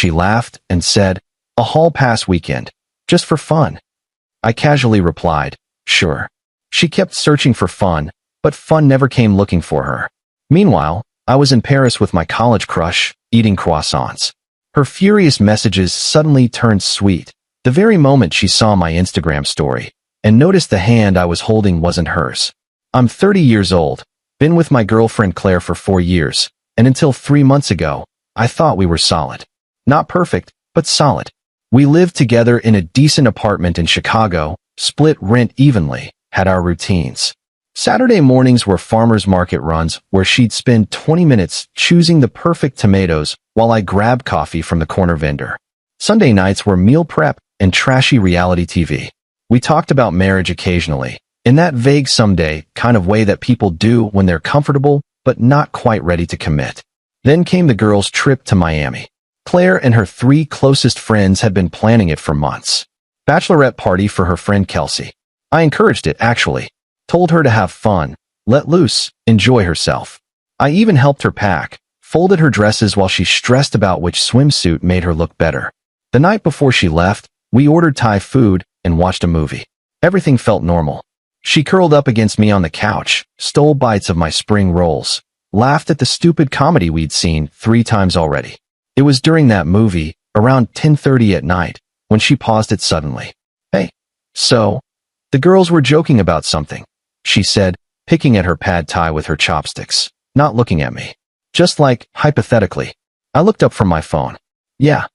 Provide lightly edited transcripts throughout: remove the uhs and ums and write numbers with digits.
She laughed and said, "A hall pass weekend. Just for fun." I casually replied, "Sure." She kept searching for fun, but fun never came looking for her. Meanwhile, I was in Paris with my college crush, eating croissants. Her furious messages suddenly turned sweet, the very moment she saw my Instagram story, and noticed the hand I was holding wasn't hers. I'm 30 years old, been with my girlfriend Claire for 4 years, and until 3 months ago, I thought we were solid. Not perfect, but solid. We lived together in a decent apartment in Chicago, split rent evenly, had our routines. Saturday mornings were farmers market runs where she'd spend 20 minutes choosing the perfect tomatoes while I grabbed coffee from the corner vendor. Sunday nights were meal prep and trashy reality TV. We talked about marriage occasionally, in that vague someday kind of way that people do when they're comfortable but not quite ready to commit. Then came the girls' trip to Miami. Claire and her 3 closest friends had been planning it for months. Bachelorette party for her friend Kelsey. I encouraged it, actually. Told her to have fun, let loose, enjoy herself. I even helped her pack, folded her dresses while she stressed about which swimsuit made her look better. The night before she left, we ordered Thai food and watched a movie. Everything felt normal. She curled up against me on the couch, stole bites of my spring rolls, laughed at the stupid comedy we'd seen 3 times already. It was during that movie, around 10:30 at night, when she paused it suddenly. "Hey, so, the girls were joking about something," she said, picking at her pad thai with her chopsticks, not looking at me. Just like, hypothetically. I looked up from my phone. "Yeah.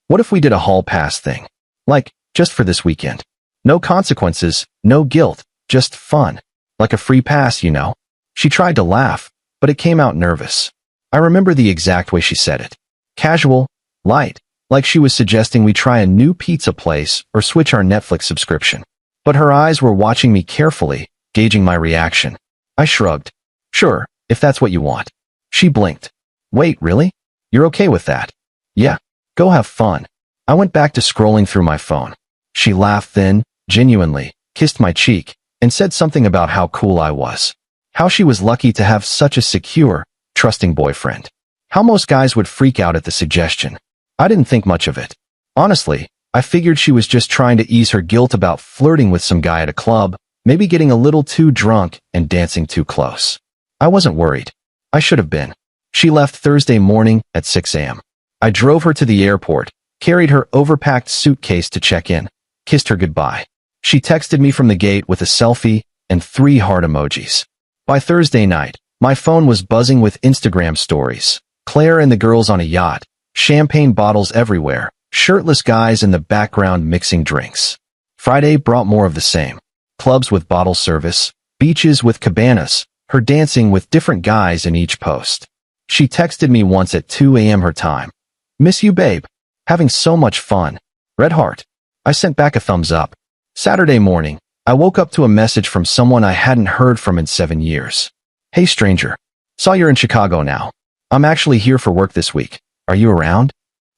What if we did a hall pass thing? Like, just for this weekend. No consequences, no guilt, just fun. Like a free pass, you know?" She tried to laugh, but it came out nervous. I remember the exact way she said it. Casual, light, like she was suggesting we try a new pizza place or switch our Netflix subscription. But her eyes were watching me carefully, gauging my reaction. I shrugged. "Sure, if that's what you want." She blinked. "Wait, really? You're okay with that?" "Yeah, go have fun." I went back to scrolling through my phone. She laughed then, genuinely, kissed my cheek, and said something about how cool I was. How she was lucky to have such a secure, trusting boyfriend. How most guys would freak out at the suggestion. I didn't think much of it. Honestly, I figured she was just trying to ease her guilt about flirting with some guy at a club, maybe getting a little too drunk and dancing too close. I wasn't worried. I should have been. She left Thursday morning at 6 a.m. I drove her to the airport, carried her overpacked suitcase to check in, kissed her goodbye. She texted me from the gate with a selfie and 3 heart emojis. By Thursday night, my phone was buzzing with Instagram stories. Claire and the girls on a yacht, champagne bottles everywhere, shirtless guys in the background mixing drinks. Friday brought more of the same. Clubs with bottle service, beaches with cabanas, her dancing with different guys in each post. She texted me once at 2 a.m. her time. "Miss you, babe. Having so much fun. Red heart." I sent back a thumbs up. Saturday morning, I woke up to a message from someone I hadn't heard from in 7 years. "Hey stranger. Saw you're in Chicago now. I'm actually here for work this week. Are you around?"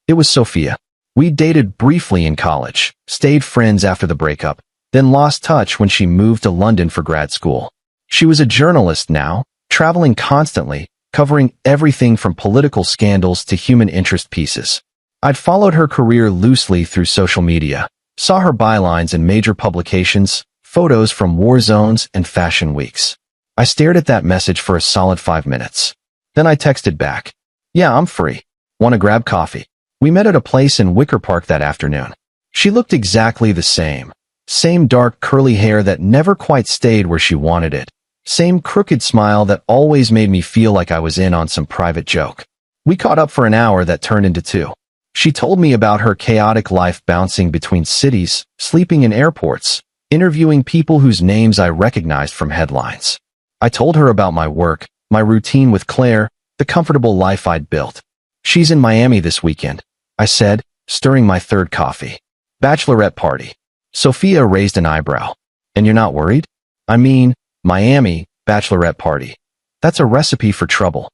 It was Sophia. We dated briefly in college, stayed friends after the breakup, then lost touch when she moved to London for grad school. She was a journalist now, traveling constantly, covering everything from political scandals to human interest pieces. I'd followed her career loosely through social media, saw her bylines in major publications, photos from war zones and fashion weeks. I stared at that message for a solid 5 minutes. Then I texted back. "Yeah, I'm free. Want to grab coffee?" We met at a place in Wicker Park that afternoon. She looked exactly the same. Same dark curly hair that never quite stayed where she wanted it. Same crooked smile that always made me feel like I was in on some private joke. We caught up for an hour that turned into 2. She told me about her chaotic life bouncing between cities, sleeping in airports, interviewing people whose names I recognized from headlines. I told her about my work, my routine with Claire, the comfortable life I'd built. "She's in Miami this weekend," I said, stirring my 3rd coffee. "Bachelorette party." Sophia raised an eyebrow. "And you're not worried?" "I mean, Miami, bachelorette party. That's a recipe for trouble."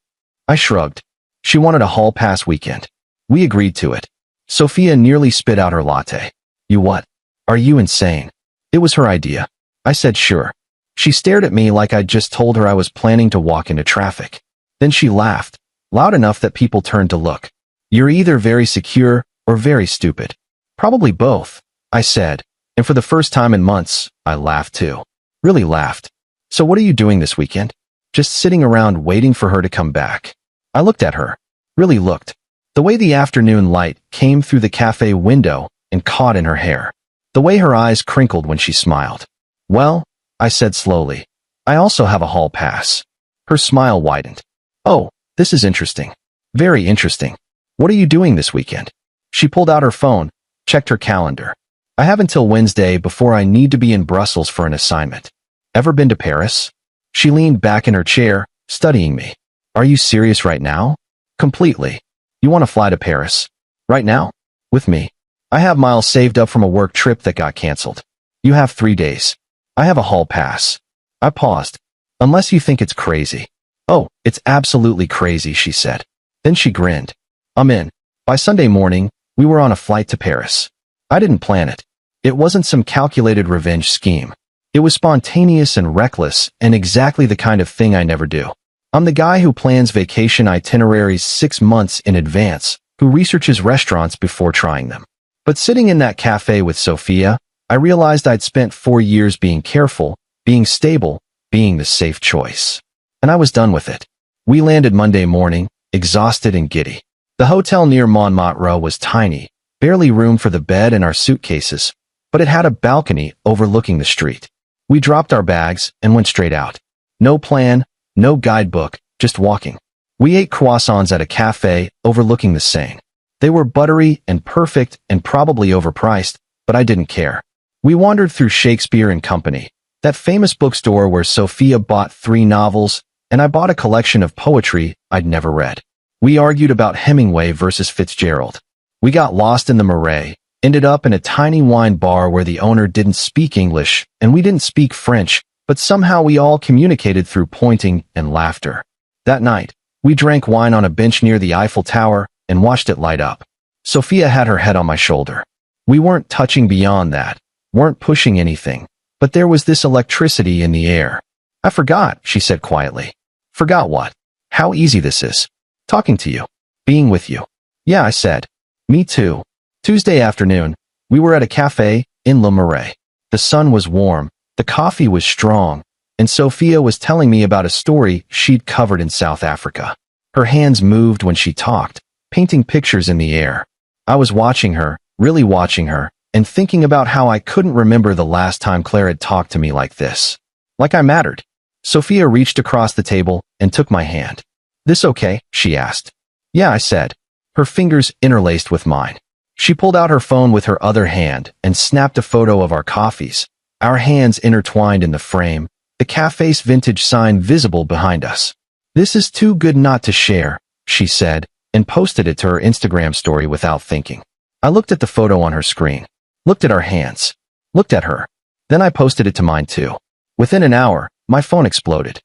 I shrugged. She wanted a hall pass weekend. We agreed to it. Sophia nearly spit out her latte. "You what? Are you insane?" It was her idea. I said sure. She stared at me like I'd just told her I was planning to walk into traffic. Then she laughed, loud enough that people turned to look. You're either very secure or very stupid. Probably both, I said, and for the first time in months, I laughed too. Really laughed. So what are you doing this weekend? Just sitting around waiting for her to come back. I looked at her. Really looked. The way the afternoon light came through the cafe window and caught in her hair. The way her eyes crinkled when she smiled. Well, I said slowly, I also have a hall pass. Her smile widened. Oh, this is interesting. Very interesting. What are you doing this weekend? She pulled out her phone, checked her calendar. I have until Wednesday before I need to be in Brussels for an assignment. Ever been to Paris? She leaned back in her chair, studying me. Are you serious right now? Completely. You want to fly to Paris? Right now? With me. I have miles saved up from a work trip that got canceled. You have 3 days. I have a hall pass. I paused. Unless you think it's crazy. Oh, it's absolutely crazy, she said. Then she grinned. I'm in. By Sunday morning, we were on a flight to Paris. I didn't plan it. It wasn't some calculated revenge scheme. It was spontaneous and reckless and exactly the kind of thing I never do. I'm the guy who plans vacation itineraries 6 months in advance, who researches restaurants before trying them. But sitting in that cafe with Sophia, I realized I'd spent 4 years being careful, being stable, being the safe choice. And I was done with it. We landed Monday morning, exhausted and giddy. The hotel near Montmartre was tiny, barely room for the bed and our suitcases, but it had a balcony overlooking the street. We dropped our bags and went straight out. No plan, no guidebook, just walking. We ate croissants at a cafe overlooking the Seine. They were buttery and perfect and probably overpriced, but I didn't care. We wandered through Shakespeare and Company, that famous bookstore where Sophia bought 3 novels, and I bought a collection of poetry I'd never read. We argued about Hemingway versus Fitzgerald. We got lost in the Marais, ended up in a tiny wine bar where the owner didn't speak English and we didn't speak French, but somehow we all communicated through pointing and laughter. That night, we drank wine on a bench near the Eiffel Tower and watched it light up. Sophia had her head on my shoulder. We weren't touching beyond that, weren't pushing anything, but there was this electricity in the air. I forgot, she said quietly. Forgot what? How easy this is. Talking to you. Being with you. Yeah, I said. Me too. Tuesday afternoon, we were at a cafe in Le Marais. The sun was warm, the coffee was strong, and Sophia was telling me about a story she'd covered in South Africa. Her hands moved when she talked, painting pictures in the air. I was watching her, really watching her, and thinking about how I couldn't remember the last time Claire had talked to me like this. Like I mattered. Sophia reached across the table and took my hand. This okay? She asked. Yeah, I said. Her fingers interlaced with mine. She pulled out her phone with her other hand and snapped a photo of our coffees, our hands intertwined in the frame, the cafe's vintage sign visible behind us. This is too good not to share, she said, and posted it to her Instagram story without thinking. I looked at the photo on her screen, looked at our hands, looked at her. Then I posted it to mine too. Within an hour, my phone exploded.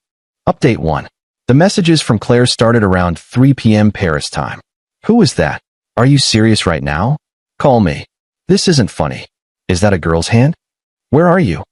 Update 1. The messages from Claire started around 3 p.m. Paris time. Who is that? Are you serious right now? Call me. This isn't funny. Is that a girl's hand? Where are you?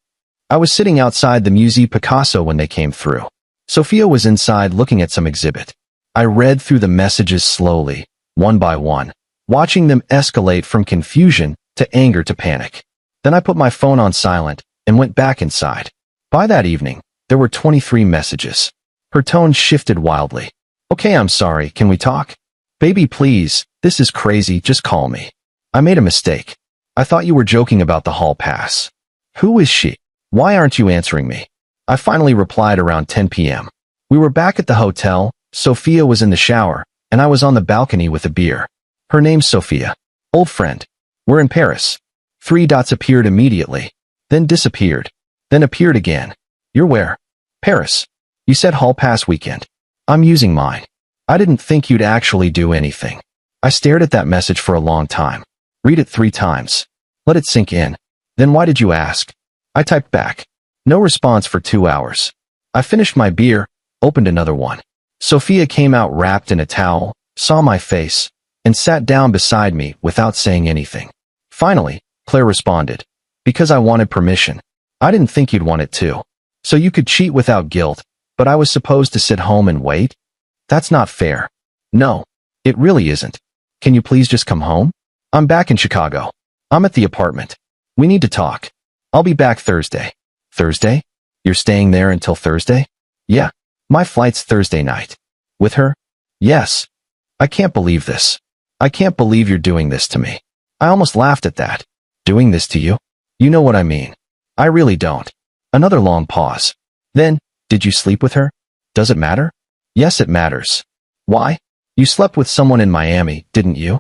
I was sitting outside the Musée Picasso when they came through. Sophia was inside looking at some exhibit. I read through the messages slowly, one by one, watching them escalate from confusion to anger to panic. Then I put my phone on silent and went back inside. By that evening, there were 23 messages. Her tone shifted wildly. Okay, I'm sorry, can we talk? Baby, please, this is crazy, just call me. I made a mistake. I thought you were joking about the hall pass. Who is she? Why aren't you answering me? I finally replied around 10 p.m. We were back at the hotel, Sophia was in the shower, and I was on the balcony with a beer. Her name's Sophia. Old friend. We're in Paris. 3 dots appeared immediately, then disappeared, then appeared again. You're where? Paris. You said hall pass weekend. I'm using mine. I didn't think you'd actually do anything. I stared at that message for a long time. Read it 3 times. Let it sink in. Then why did you ask? I typed back. No response for 2 hours. I finished my beer, opened another one. Sophia came out wrapped in a towel, saw my face, and sat down beside me without saying anything. Finally, Claire responded. Because I wanted permission. I didn't think you'd want it too. So you could cheat without guilt, but I was supposed to sit home and wait? That's not fair. No, it really isn't. Can you please just come home? I'm back in Chicago. I'm at the apartment. We need to talk. I'll be back Thursday. Thursday? You're staying there until Thursday? Yeah. My flight's Thursday night. With her? Yes. I can't believe this. I can't believe you're doing this to me. I almost laughed at that. Doing this to you? You know what I mean. I really don't. Another long pause. Then, did you sleep with her? Does it matter? Yes, it matters. Why? You slept with someone in Miami, didn't you?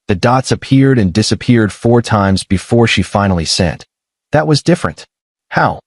The dots appeared and disappeared 4 times before she finally sent. That was different. How?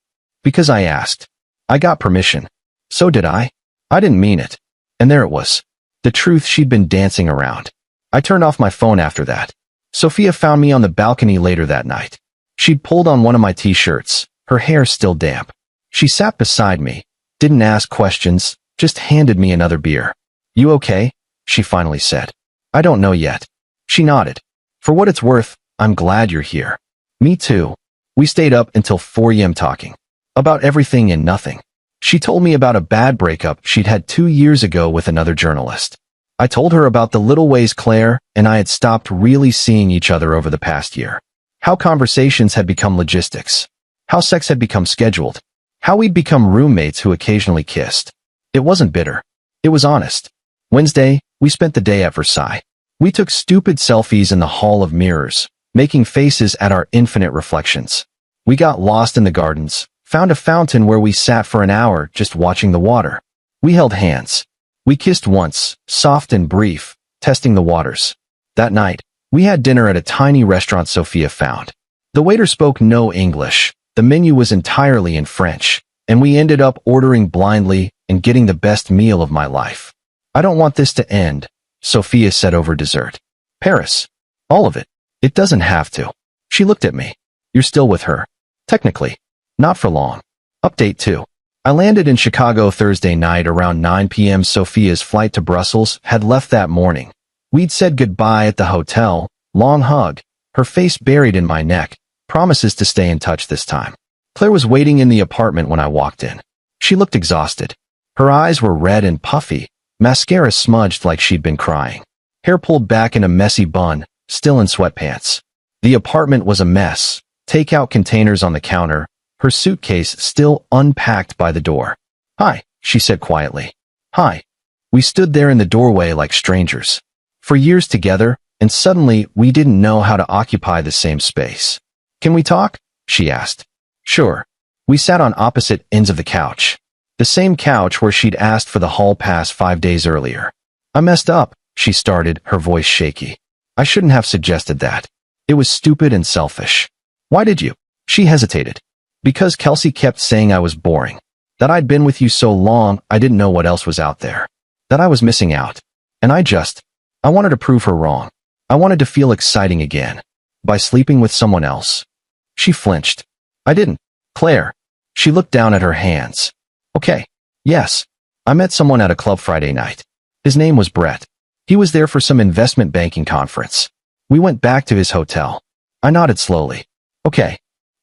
Because I asked. I got permission. So did I. I didn't mean it. And there it was. The truth she'd been dancing around. I turned off my phone after that. Sophia found me on the balcony later that night. She'd pulled on one of my t-shirts, her hair still damp. She sat beside me, didn't ask questions, just handed me another beer. You okay? She finally said. I don't know yet. She nodded. For what it's worth, I'm glad you're here. Me too. We stayed up until 4 a.m. talking. About everything and nothing. She told me about a bad breakup she'd had 2 years ago with another journalist. I told her about the little ways Claire and I had stopped really seeing each other over the past year. How conversations had become logistics. How sex had become scheduled. How we'd become roommates who occasionally kissed. It wasn't bitter. It was honest. Wednesday, we spent the day at Versailles. We took stupid selfies in the Hall of Mirrors, making faces at our infinite reflections. We got lost in the gardens, found a fountain where we sat for an hour just watching the water. We held hands. We kissed once, soft and brief, testing the waters. That night, we had dinner at a tiny restaurant Sophia found. The waiter spoke no English, the menu was entirely in French, and we ended up ordering blindly and getting the best meal of my life. I don't want this to end, Sophia said over dessert. Paris. All of it. It doesn't have to. She looked at me. You're still with her. Technically. Not for long. Update 2. I landed in Chicago Thursday night around 9 p.m. Sophia's flight to Brussels had left that morning. We'd said goodbye at the hotel, long hug, her face buried in my neck, promises to stay in touch this time. Claire was waiting in the apartment when I walked in. She looked exhausted. Her eyes were red and puffy, mascara smudged like she'd been crying. Hair pulled back in a messy bun, still in sweatpants. The apartment was a mess, takeout containers on the counter, her suitcase still unpacked by the door. Hi, she said quietly. Hi. We stood there in the doorway like strangers. For years together, and suddenly we didn't know how to occupy the same space. Can we talk? She asked. Sure. We sat on opposite ends of the couch. The same couch where she'd asked for the hall pass 5 days earlier. I messed up, she started, her voice shaky. I shouldn't have suggested that. It was stupid and selfish. Why did you? She hesitated. Because Kelsey kept saying I was boring. That I'd been with you so long I didn't know what else was out there. That I was missing out. And I wanted to prove her wrong. I wanted to feel exciting again. By sleeping with someone else. She flinched. I didn't. Claire. She looked down at her hands. Okay. Yes. I met someone at a club Friday night. His name was Brett. He was there for some investment banking conference. We went back to his hotel. I nodded slowly. Okay.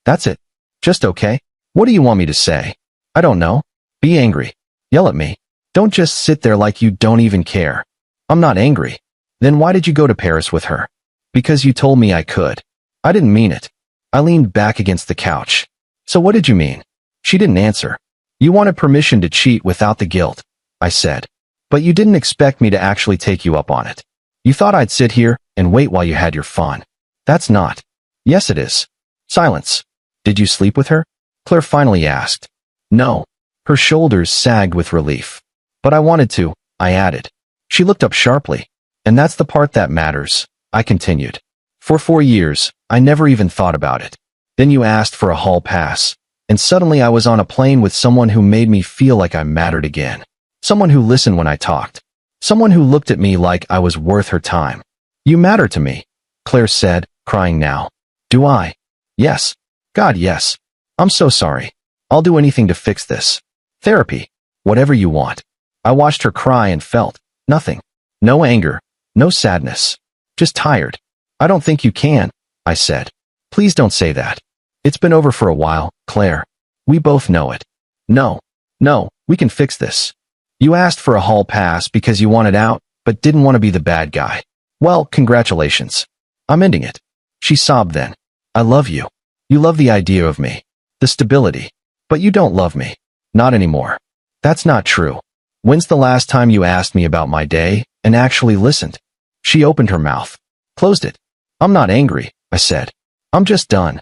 That's it. Just okay? What do you want me to say? I don't know. Be angry. Yell at me. Don't just sit there like you don't even care. I'm not angry. Then why did you go to Paris with her? Because you told me I could. I didn't mean it. I leaned back against the couch. So what did you mean? She didn't answer. You wanted permission to cheat without the guilt, I said. But you didn't expect me to actually take you up on it. You thought I'd sit here and wait while you had your fun. That's not. Yes, it is. Silence. Did you sleep with her? Claire finally asked. No. Her shoulders sagged with relief. But I wanted to, I added. She looked up sharply. And that's the part that matters, I continued. For 4 years, I never even thought about it. Then you asked for a hall pass. And suddenly I was on a plane with someone who made me feel like I mattered again. Someone who listened when I talked. Someone who looked at me like I was worth her time. You matter to me, Claire said, crying now. Do I? Yes. God, yes. I'm so sorry. I'll do anything to fix this. Therapy. Whatever you want. I watched her cry and felt nothing. No anger. No sadness. Just tired. I don't think you can, I said. Please don't say that. It's been over for a while, Claire. We both know it. No. No, we can fix this. You asked for a hall pass because you wanted out, but didn't want to be the bad guy. Well, congratulations. I'm ending it. She sobbed then. I love you. You love the idea of me. The stability. But you don't love me. Not anymore. That's not true. When's the last time you asked me about my day and actually listened? She opened her mouth. Closed it. I'm not angry, I said. I'm just done.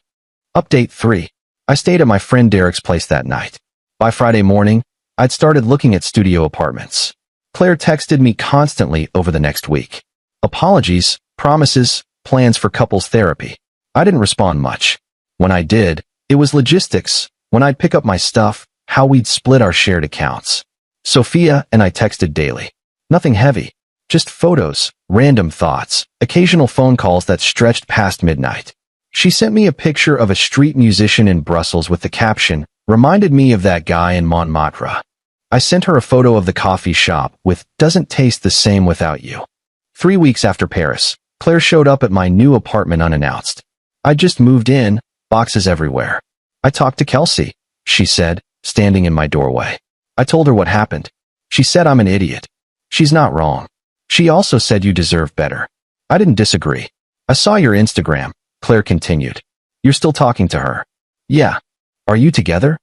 Update 3. I stayed at my friend Derek's place that night. By Friday morning, I'd started looking at studio apartments. Claire texted me constantly over the next week. Apologies, promises, plans for couples therapy. I didn't respond much. When I did, it was logistics, when I'd pick up my stuff, how we'd split our shared accounts. Sophia and I texted daily. Nothing heavy. Just photos, random thoughts, occasional phone calls that stretched past midnight. She sent me a picture of a street musician in Brussels with the caption, "Reminded me of that guy in Montmartre." I sent her a photo of the coffee shop with "Doesn't taste the same without you." 3 weeks after Paris, Claire showed up at my new apartment unannounced. I just moved in, boxes everywhere. I talked to Qley, she said, standing in my doorway. I told her what happened. She said I'm an idiot. She's not wrong. She also said you deserve better. I didn't disagree. I saw your Instagram, Claire continued. You're still talking to her. Yeah. Are you together?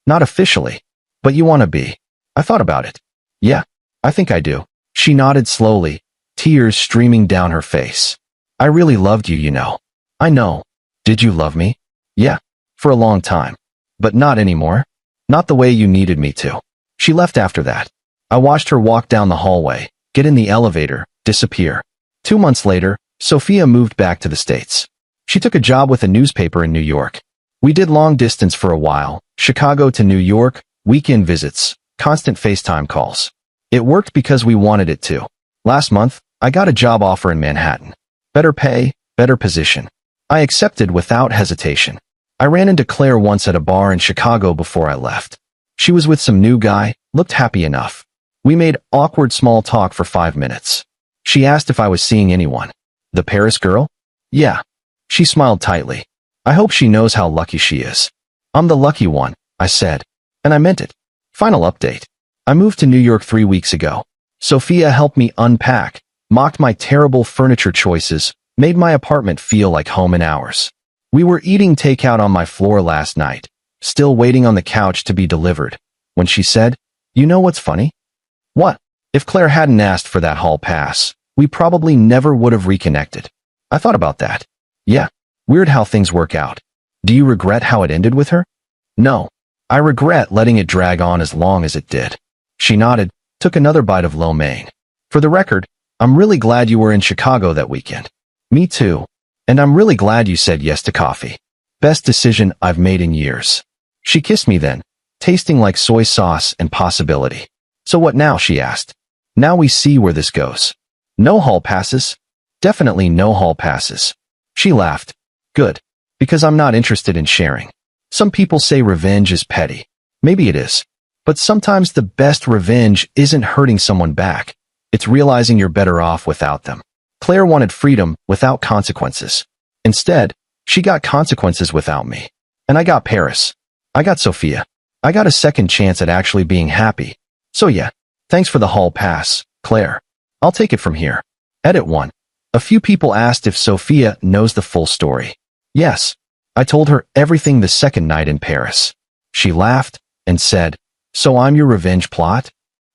Not officially. But you want to be. I thought about it. Yeah. I think I do. She nodded slowly, tears streaming down her face. I really loved you, you know. I know. Did you love me? Yeah. For a long time. But not anymore. Not the way you needed me to. She left after that. I watched her walk down the hallway, get in the elevator, disappear. 2 months later, Sophia moved back to the States. She took a job with a newspaper in New York. We did long distance for a while, Chicago to New York, weekend visits, constant FaceTime calls. It worked because we wanted it to. Last month, I got a job offer in Manhattan. Better pay, better position. I accepted without hesitation. I ran into Claire once at a bar in Chicago before I left. She was with some new guy, looked happy enough. We made awkward small talk for 5 minutes. She asked if I was seeing anyone. The Paris girl? Yeah. She smiled tightly. I hope she knows how lucky she is. I'm the lucky one, I said. And I meant it. Final update. I moved to New York 3 weeks ago. Sophia helped me unpack, mocked my terrible furniture choices, made my apartment feel like home in hours. We were eating takeout on my floor last night, still waiting on the couch to be delivered, when she said, "You know what's funny?" What? If Claire hadn't asked for that hall pass, we probably never would have reconnected. I thought about that. Yeah. Weird how things work out. Do you regret how it ended with her? No. I regret letting it drag on as long as it did. She nodded, took another bite of lo mein. For the record, I'm really glad you were in Chicago that weekend. Me too. And I'm really glad you said yes to coffee. Best decision I've made in years. She kissed me then, tasting like soy sauce and possibility. So what now, she asked. Now we see where this goes. No hall passes? Definitely no hall passes. She laughed. Good. Because I'm not interested in sharing. Some people say revenge is petty. Maybe it is. But sometimes the best revenge isn't hurting someone back. It's realizing you're better off without them. Claire wanted freedom without consequences. Instead, she got consequences without me. And I got Paris. I got Sophia. I got a second chance at actually being happy. So yeah, thanks for the hall pass, Claire. I'll take it from here. Edit 1. A few people asked if Sophia knows the full story. Yes. I told her everything the second night in Paris. She laughed and said, "So I'm your revenge plot?"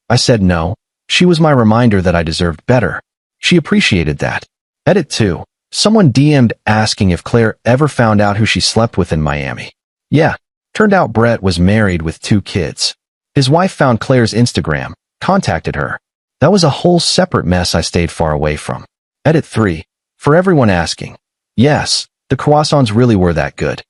I said no. She was my reminder that I deserved better. She appreciated that. Edit 2. Someone DM'd asking if Claire ever found out who she slept with in Miami. Yeah. Turned out Brett was married with 2 kids. His wife found Claire's Instagram, contacted her. That was a whole separate mess I stayed far away from. Edit 3. For everyone asking. Yes, the croissants really were that good.